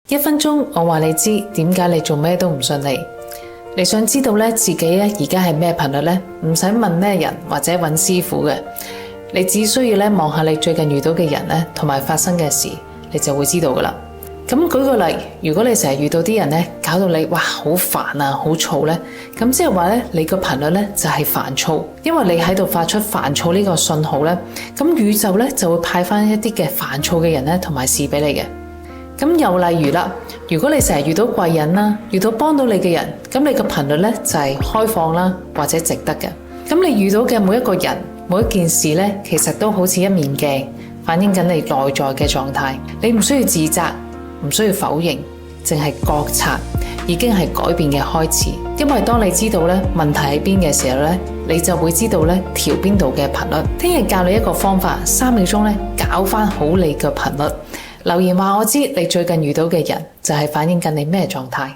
1分鐘，我話你知點解你做咩都唔順利。你想知道咧自己咧而家係咩頻率咧？唔使問咩人或者揾師傅嘅，你只需要咧望下你最近遇到嘅人咧，同埋發生嘅事，你就會知道噶啦。咁舉個例，如果你成日遇到啲人咧，搞到你哇好煩啊，好燥咧，咁即係話咧你個頻率咧就係煩躁，因為你喺度發出煩躁呢個信號咧，咁宇宙咧就會派翻一啲嘅煩躁嘅人咧同埋事俾你嘅。咁又例如啦，如果你成日遇到貴人啦，遇到幫到你嘅人，咁你個頻率咧就係開放啦，或者值得嘅。咁你遇到嘅每一個人、每一件事咧，其實都好似一面鏡，反映緊你內在嘅狀態。你唔需要自責，唔需要否認，淨係覺察，已經係改變嘅開始。因為當你知道咧問題喺邊嘅時候咧，你就會知道咧調邊度嘅頻率。聽日教你一個方法，3秒鐘咧搞翻好你嘅頻率。留言話我知你最近遇到嘅人就係反映緊你咩狀態。